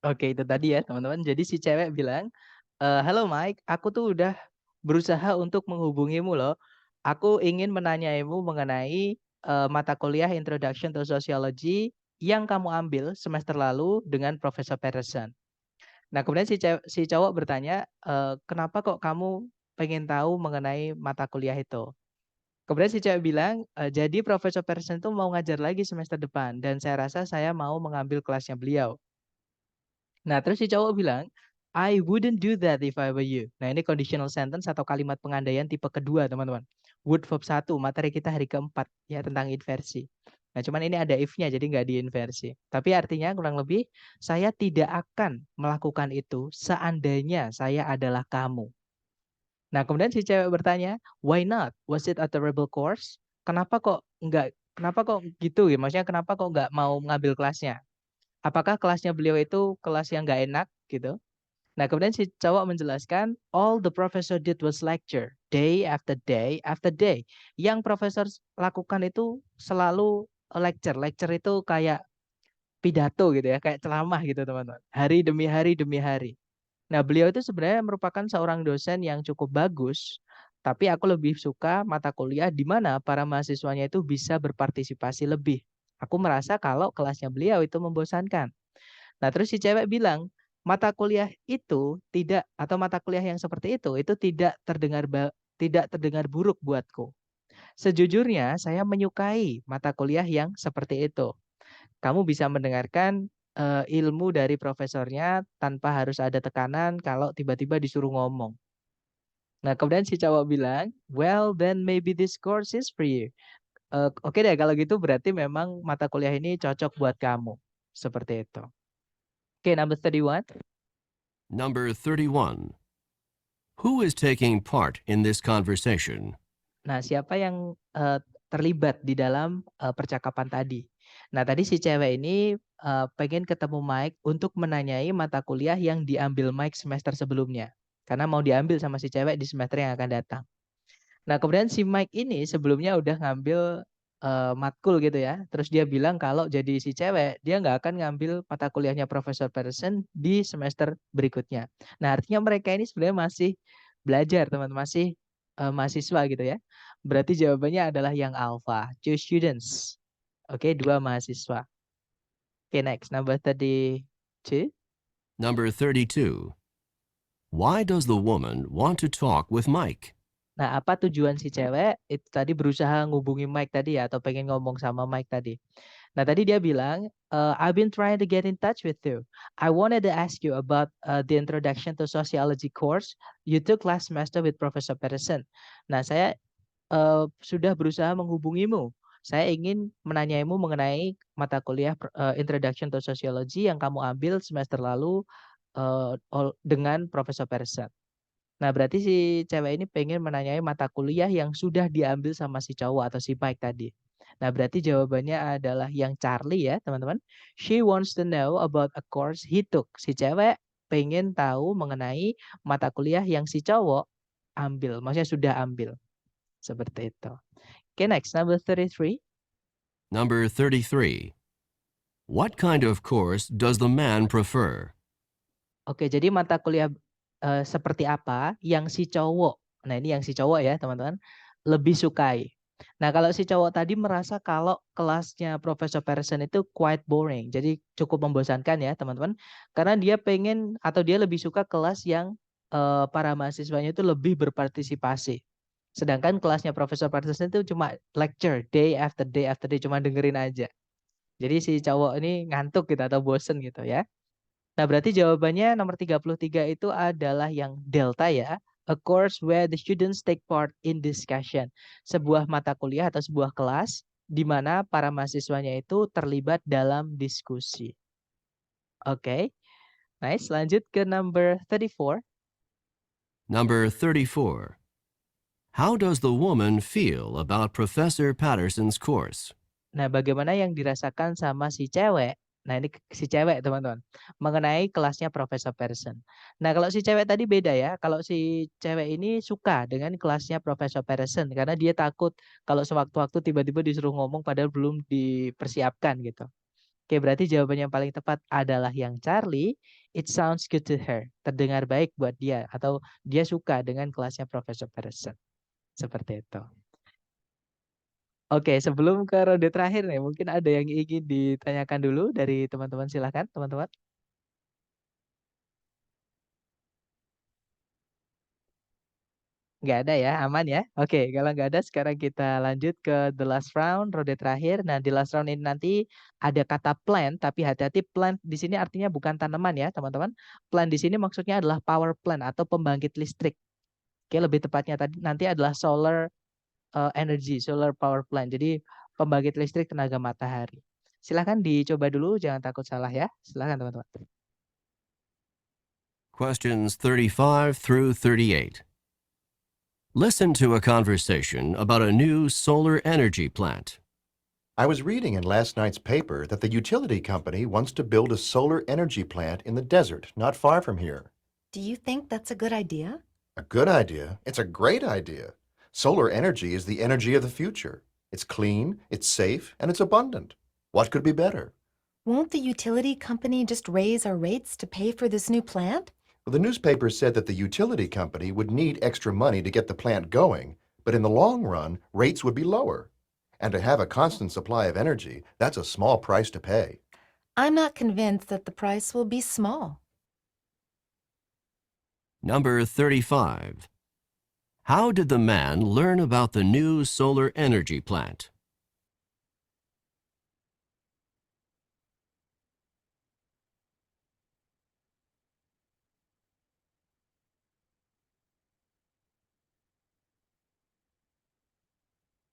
Oke, itu tadi ya teman-teman. Jadi si cewek bilang, halo Mike, aku tuh udah berusaha untuk menghubungimu loh. Aku ingin menanyaimu mengenai mata kuliah Introduction to Sociology yang kamu ambil semester lalu dengan Profesor Patterson. Nah, kemudian si cowok bertanya, kenapa kok kamu pengen tahu mengenai mata kuliah itu? Kemudian si cewek bilang, jadi Profesor Patterson itu mau ngajar lagi semester depan dan saya rasa saya mau mengambil kelasnya beliau. Nah, terus si cowok bilang, I wouldn't do that if I were you. Nah, ini conditional sentence atau kalimat pengandaian tipe kedua, teman-teman. Would verb 1, materi kita hari keempat ya tentang inversi. Nah, cuman ini ada if-nya jadi nggak diinversi. Tapi artinya kurang lebih saya tidak akan melakukan itu seandainya saya adalah kamu. Nah, kemudian si cewek bertanya, why not? Was it a terrible course? Kenapa kok gitu ya? Maksudnya kenapa kok nggak mau ngambil kelasnya? Apakah kelasnya beliau itu kelas yang nggak enak gitu? Nah, kemudian si cowok menjelaskan, all the professor did was lecture, day after day after day. Yang profesor lakukan itu selalu lecture. Lecture itu kayak pidato gitu ya, kayak ceramah gitu teman-teman. Hari demi hari demi hari. Nah, beliau itu sebenarnya merupakan seorang dosen yang cukup bagus, tapi aku lebih suka mata kuliah di mana para mahasiswanya itu bisa berpartisipasi lebih. Aku merasa kalau kelasnya beliau itu membosankan. Nah, terus si cewek bilang, mata kuliah itu tidak atau mata kuliah yang seperti itu tidak terdengar buruk buatku. Sejujurnya saya menyukai mata kuliah yang seperti itu. Kamu bisa mendengarkan ilmu dari profesornya tanpa harus ada tekanan kalau tiba-tiba disuruh ngomong. Nah, kemudian si cowok bilang, well then maybe this course is for you. Oke deh, kalau gitu berarti memang mata kuliah ini cocok buat kamu. Seperti itu. Oke, number 31. Number 31. Who is taking part in this conversation? Nah, siapa yang terlibat di dalam percakapan tadi? Nah, tadi si cewek ini pengen ketemu Mike untuk menanyai mata kuliah yang diambil Mike semester sebelumnya. Karena mau diambil sama si cewek di semester yang akan datang. Nah, kemudian si Mike ini sebelumnya udah ngambil matkul gitu ya. Terus dia bilang kalau jadi si cewek, dia nggak akan ngambil mata kuliahnya Profesor Patterson di semester berikutnya. Nah, artinya mereka ini sebenarnya masih belajar, teman-teman. Masih mahasiswa gitu ya. Berarti jawabannya adalah yang alpha. Two students. Oke, 2 mahasiswa. Oke, next. Number 32. Number 32. Why does the woman want to talk with Mike? Nah, apa tujuan si cewek itu tadi berusaha ngubungi Mike tadi ya, atau pengen ngomong sama Mike tadi. Nah, tadi dia bilang, I've been trying to get in touch with you. I wanted to ask you about the introduction to sociology course you took last semester with Professor Patterson. Nah, saya sudah berusaha menghubungimu. Saya ingin menanyaimu mengenai mata kuliah Introduction to Sociology yang kamu ambil semester lalu dengan Profesor Patterson. Nah, berarti si cewek ini pengen menanyai mata kuliah yang sudah diambil sama si cowok atau si Mike tadi. Nah, berarti jawabannya adalah yang Charlie ya, teman-teman. She wants to know about a course he took. Si cewek pengen tahu mengenai mata kuliah yang si cowok ambil, maksudnya sudah ambil. Seperti itu. Okay, next, number 33. Number 33. What kind of course does the man prefer? Oke, jadi mata kuliah seperti apa yang si cowok, nah ini yang si cowok ya teman-teman, lebih sukai. Nah, kalau si cowok tadi merasa kalau kelasnya Profesor Patterson itu quite boring, jadi cukup membosankan ya teman-teman, karena dia pengen atau dia lebih suka kelas yang para mahasiswanya itu lebih berpartisipasi. Sedangkan kelasnya Profesor Patterson itu cuma lecture day after day, cuma dengerin aja. Jadi si cowok ini ngantuk gitu atau bosen gitu ya. Nah, berarti jawabannya nomor 33 itu adalah yang delta ya. A course where the students take part in discussion. Sebuah mata kuliah atau sebuah kelas di mana para mahasiswanya itu terlibat dalam diskusi. Oke. Nice, lanjut ke number 34. Number 34. How does the woman feel about Professor Patterson's course? Nah, bagaimana yang dirasakan sama si cewek? Nah, ini si cewek, teman-teman. Mengenai kelasnya Profesor Patterson. Nah, kalau si cewek tadi beda ya. Kalau si cewek ini suka dengan kelasnya Profesor Patterson. Karena dia takut kalau sewaktu-waktu tiba-tiba disuruh ngomong padahal belum dipersiapkan gitu. Oke, berarti jawaban yang paling tepat adalah yang Charlie. It sounds good to her. Terdengar baik buat dia. Atau dia suka dengan kelasnya Profesor Patterson. Seperti itu. Oke, sebelum ke ronde terakhir nih, mungkin ada yang ingin ditanyakan dulu dari teman-teman. Silakan, teman-teman. Nggak ada ya, aman ya. Oke, kalau nggak ada, sekarang kita lanjut ke the last round, ronde terakhir. Nah, di last round ini nanti ada kata plant, tapi hati-hati, plant di sini artinya bukan tanaman ya, teman-teman. Plant di sini maksudnya adalah power plant atau pembangkit listrik. Oke, lebih tepatnya tadi nanti adalah solar energy solar power plant. Jadi pembangkit listrik tenaga matahari. Silahkan dicoba dulu, jangan takut salah ya. Silahkan teman-teman. Questions 35 through 38. Listen to a conversation about a new solar energy plant. I was reading in last night's paper that the utility company wants to build a solar energy plant in the desert not far from here. Do you think that's a good idea? A good idea? It's a great idea. Solar energy is the energy of the future. It's clean, it's safe, and it's abundant. What could be better? Won't the utility company just raise our rates to pay for this new plant? Well, the newspaper said that the utility company would need extra money to get the plant going, but in the long run, rates would be lower. And to have a constant supply of energy, that's a small price to pay. I'm not convinced that the price will be small. Number 35. How did the man learn about the new solar energy plant?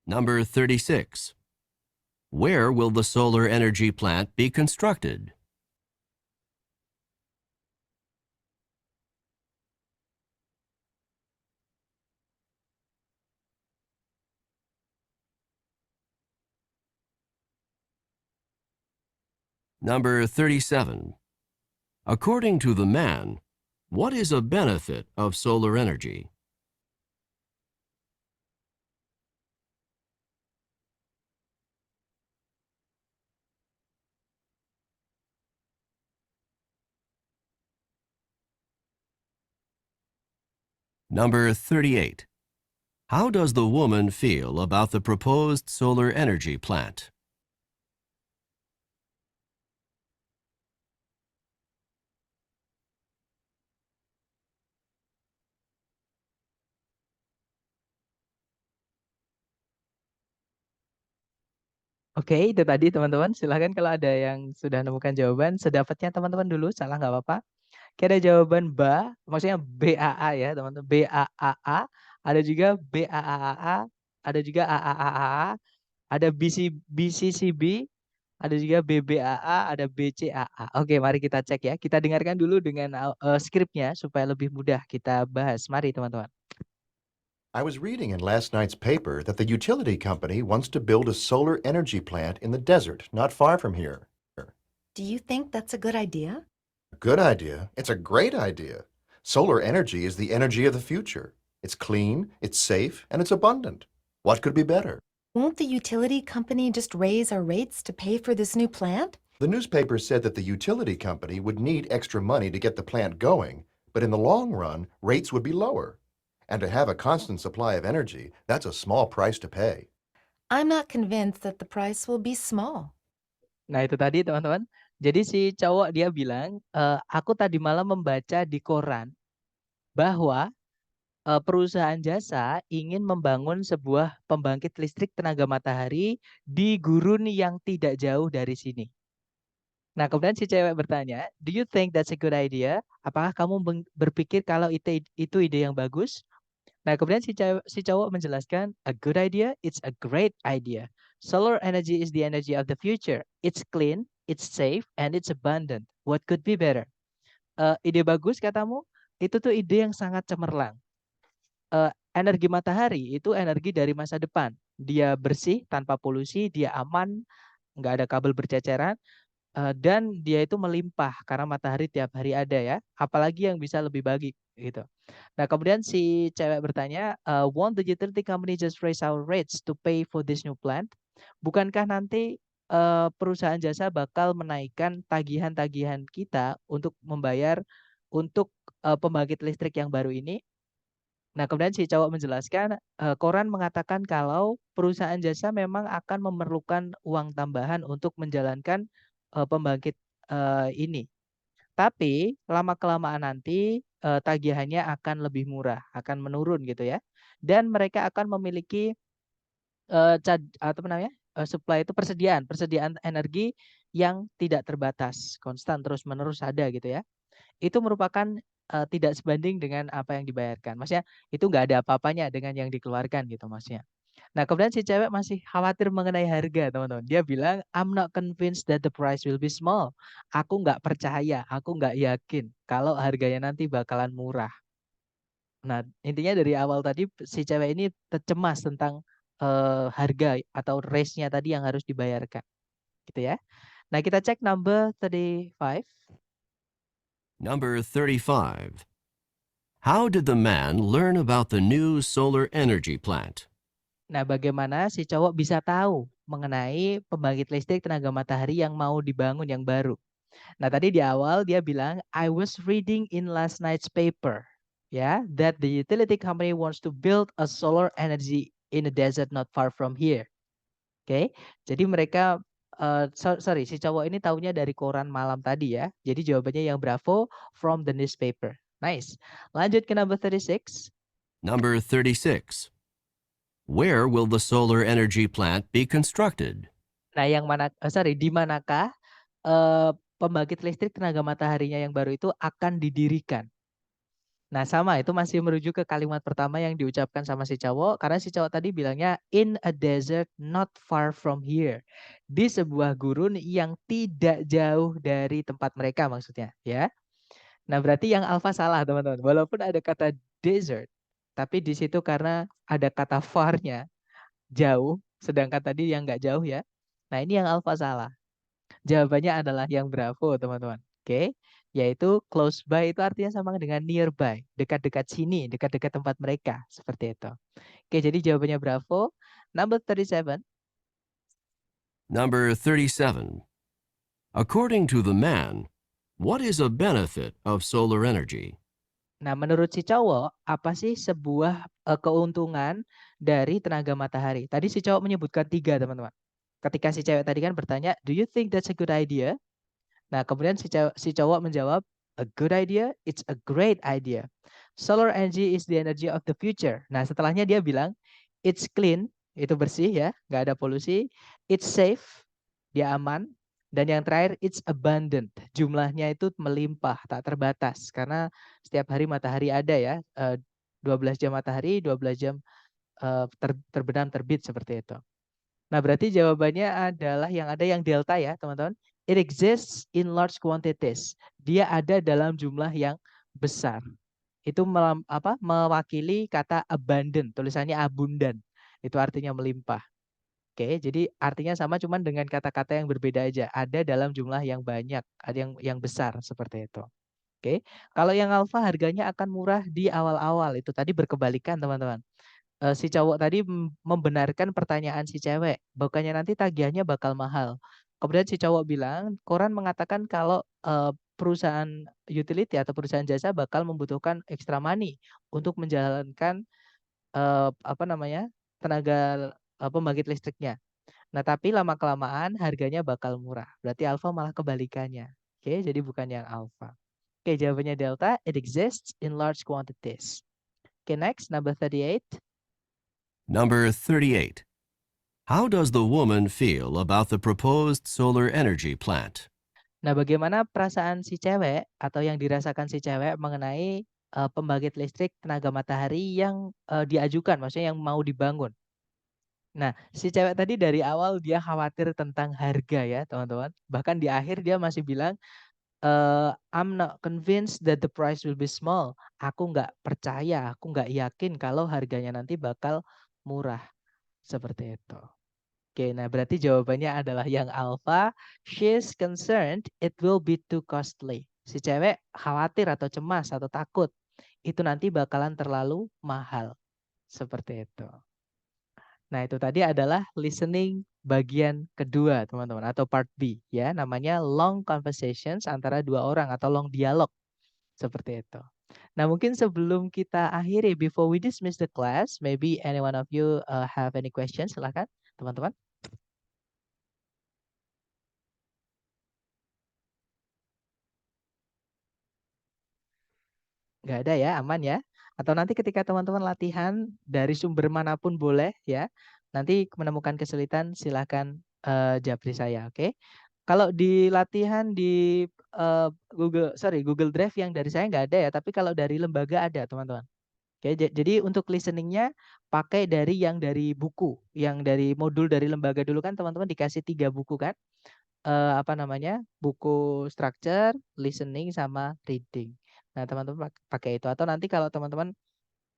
Number 36. Where will the solar energy plant be constructed? Number 37. According to the man, what is a benefit of solar energy? Number 38. How does the woman feel about the proposed solar energy plant? Oke, itu tadi teman-teman. Silahkan kalau ada yang sudah menemukan jawaban, sedapatnya teman-teman dulu, salah nggak apa-apa. Oke, ada jawaban BA, maksudnya BAA ya teman-teman. BAAA, ada juga BAAAA, ada juga AAAA, ada BCCB, ada juga BBAA, ada BCAA. Oke, mari kita cek ya. Kita dengarkan dulu dengan skripnya supaya lebih mudah kita bahas. Mari teman-teman. I was reading in last night's paper that the utility company wants to build a solar energy plant in the desert not far from here. Do you think that's a good idea? A good idea? It's a great idea. Solar energy is the energy of the future. It's clean, it's safe, and it's abundant. What could be better? Won't the utility company just raise our rates to pay for this new plant? The newspaper said that the utility company would need extra money to get the plant going, but in the long run, rates would be lower. And to have a constant supply of energy, that's a small price to pay. I'm not convinced that the price will be small. Nah, itu tadi teman-teman. Jadi si cowok dia bilang, aku tadi malam membaca di koran bahwa perusahaan jasa ingin membangun sebuah pembangkit listrik tenaga matahari di gurun yang tidak jauh dari sini. Nah, kemudian si cewek bertanya, "Do you think that's a good idea?" Apakah kamu berpikir kalau itu ide yang bagus? Nah, kemudian si cowok menjelaskan, "A good idea, it's a great idea. Solar energy is the energy of the future. It's clean, it's safe, and it's abundant. What could be better?" Ide bagus katamu? Itu tuh ide yang sangat cemerlang. Energi matahari itu energi dari masa depan. Dia bersih, tanpa polusi, dia aman, nggak ada kabel berceceran, dan dia itu melimpah karena matahari tiap hari ada ya. Apalagi yang bisa lebih bagi gitu. Nah, kemudian si cewek bertanya, "Won't the utility company just raise our rates to pay for this new plant?" Bukankah nanti perusahaan jasa bakal menaikkan tagihan-tagihan kita untuk membayar untuk pembangkit listrik yang baru ini? Nah, kemudian si cowok menjelaskan, koran mengatakan kalau perusahaan jasa memang akan memerlukan uang tambahan untuk menjalankan pembangkit ini. Tapi lama-kelamaan nanti tagihannya akan lebih murah, akan menurun gitu ya. Dan mereka akan memiliki apa namanya? Supply itu persediaan energi yang tidak terbatas, konstan terus-menerus ada gitu ya. Itu merupakan tidak sebanding dengan apa yang dibayarkan. Maksudnya itu nggak ada apa-apanya dengan yang dikeluarkan gitu maksudnya. Nah, kemudian si cewek masih khawatir mengenai harga, teman-teman. Dia bilang, I'm not convinced that the price will be small. Aku nggak percaya, aku nggak yakin kalau harganya nanti bakalan murah. Nah, intinya dari awal tadi si cewek ini cemas tentang harga atau range-nya tadi yang harus dibayarkan, gitu ya. Nah, kita cek number 35. Number 35. How did the man learn about the new solar energy plant? Nah, bagaimana si cowok bisa tahu mengenai pembangkit listrik tenaga matahari yang mau dibangun yang baru? Nah, tadi di awal dia bilang, I was reading in last night's paper, ya, that the utility company wants to build a solar energy in a desert not far from here. Oke, jadi mereka, sorry, si cowok ini taunya dari koran malam tadi ya. Jadi jawabannya yang bravo, from the newspaper. Nice. Lanjut ke number 36. Number 36. Where will the solar energy plant be constructed? Nah, yang mana, di manakah pembangkit listrik tenaga mataharinya yang baru itu akan didirikan? Nah, sama itu masih merujuk ke kalimat pertama yang diucapkan sama si cowok, karena si cowok tadi bilangnya in a desert not far from here. Di sebuah gurun yang tidak jauh dari tempat mereka maksudnya, ya. Nah, berarti yang alfa salah, teman-teman. Walaupun ada kata desert, tapi di situ karena ada kata far-nya, jauh, sedangkan tadi yang nggak jauh ya. Nah, ini yang alfa salah. Jawabannya adalah yang bravo, teman-teman. Oke, yaitu close by itu artinya sama dengan nearby, dekat-dekat sini, dekat-dekat tempat mereka, seperti itu. Oke, jadi jawabannya bravo. Number 37. Number 37. According to the man, what is a benefit of solar energy? Nah, menurut si cowok, apa sih sebuah keuntungan dari tenaga matahari? Tadi si cowok menyebutkan 3, teman-teman. Ketika si cewek tadi kan bertanya, do you think that's a good idea? Nah, kemudian si cowok menjawab, a good idea, it's a great idea. Solar energy is the energy of the future. Nah, setelahnya dia bilang, it's clean, itu bersih ya, nggak ada polusi. It's safe, dia aman. Dan yang terakhir, it's abundant. Jumlahnya itu melimpah, tak terbatas. Karena setiap hari matahari ada ya, 12 jam matahari, 12 jam terbenam, terbit seperti itu. Nah, berarti jawabannya adalah yang ada yang delta ya, teman-teman. It exists in large quantities. Dia ada dalam jumlah yang besar. Itu mewakili kata abundant, tulisannya abundan. Itu artinya melimpah. Oke, jadi artinya sama cuman dengan kata-kata yang berbeda aja. Ada dalam jumlah yang banyak, ada yang besar seperti itu. Oke. Kalau yang alfa harganya akan murah di awal-awal. Itu tadi berkebalikan, teman-teman. Si cowok tadi membenarkan pertanyaan si cewek, bukannya nanti tagihannya bakal mahal. Kemudian si cowok bilang, koran mengatakan kalau perusahaan utility atau perusahaan jasa bakal membutuhkan extra money untuk menjalankan tenaga pembangkit listriknya. Nah, tapi lama-kelamaan harganya bakal murah. Berarti alfa malah kebalikannya. Oke, jadi bukan yang alfa. Oke, jawabannya delta, it exists in large quantities. Oke, next, number 38. Number 38. How does the woman feel about the proposed solar energy plant? Nah, bagaimana perasaan si cewek atau yang dirasakan si cewek mengenai pembangkit listrik tenaga matahari yang diajukan, maksudnya yang mau dibangun? Nah, si cewek tadi dari awal dia khawatir tentang harga ya, teman-teman. Bahkan di akhir dia masih bilang, I'm not convinced that the price will be small. Aku nggak percaya, aku nggak yakin kalau harganya nanti bakal murah. Seperti itu. Oke, nah berarti jawabannya adalah yang alpha. She's concerned it will be too costly. Si cewek khawatir atau cemas atau takut itu nanti bakalan terlalu mahal. Seperti itu. Nah, itu tadi adalah listening bagian kedua, teman-teman, atau part B ya, namanya long conversations antara dua orang atau long dialog. Seperti itu. Nah, mungkin sebelum kita akhiri, before we dismiss the class, maybe any one of you have any questions? Silakan, teman-teman. Nggak ada ya, aman ya. Atau nanti ketika teman-teman latihan dari sumber manapun boleh ya. Nanti menemukan kesulitan silahkan japri saya, oke? Kalau di latihan di Google Drive yang dari saya nggak ada ya, tapi kalau dari lembaga ada teman-teman. Oke, jadi untuk listeningnya pakai dari yang dari buku, yang dari modul dari lembaga dulu kan teman-teman dikasih 3 buku kan? Apa namanya? Buku structure, listening sama reading. Nah, teman-teman pakai itu atau nanti kalau teman-teman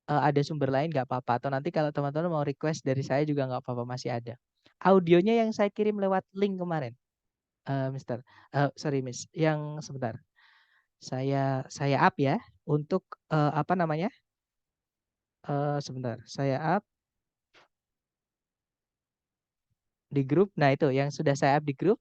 ada sumber lain nggak apa-apa atau nanti kalau teman-teman mau request dari saya juga nggak apa-apa masih ada. Audionya yang saya kirim lewat link kemarin, Mister. Sorry Miss, yang sebentar. Saya up ya untuk apa namanya? Sebentar, saya up di grup. Nah itu yang sudah saya up di grup.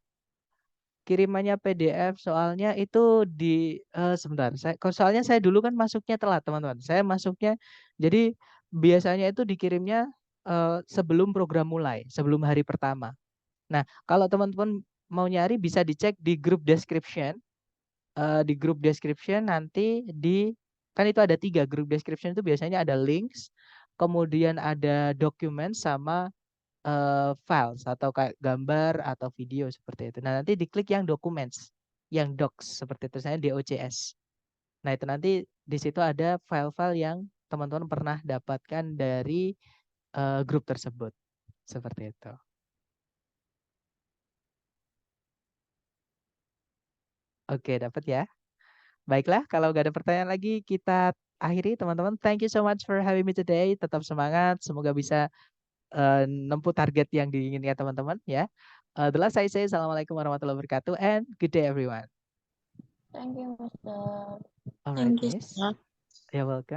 Kirimannya PDF soalnya itu di sebentar. Soalnya saya dulu kan masuknya telat teman-teman. Saya masuknya jadi biasanya itu dikirimnya sebelum program mulai, sebelum hari pertama. Nah kalau teman-teman mau nyari bisa dicek di grup description. Di grup description nanti kan itu ada 3 grup description itu biasanya ada links, kemudian ada dokumen sama files atau kayak gambar atau video seperti itu. Nah, nanti diklik yang documents, yang docs seperti itu, misalnya DOCS. Nah, itu nanti di situ ada file-file yang teman-teman pernah dapatkan dari grup tersebut. Seperti itu. Oke, dapat ya. Baiklah, kalau nggak ada pertanyaan lagi, kita akhiri teman-teman. Thank you so much for having me today. Tetap semangat, semoga bisa nempuh target yang diinginkan teman-teman ya. The last I say, Assalamualaikum warahmatullahi wabarakatuh and good day everyone. Thank you, Mr. Alright, Thank you, Miss. sir. You're welcome.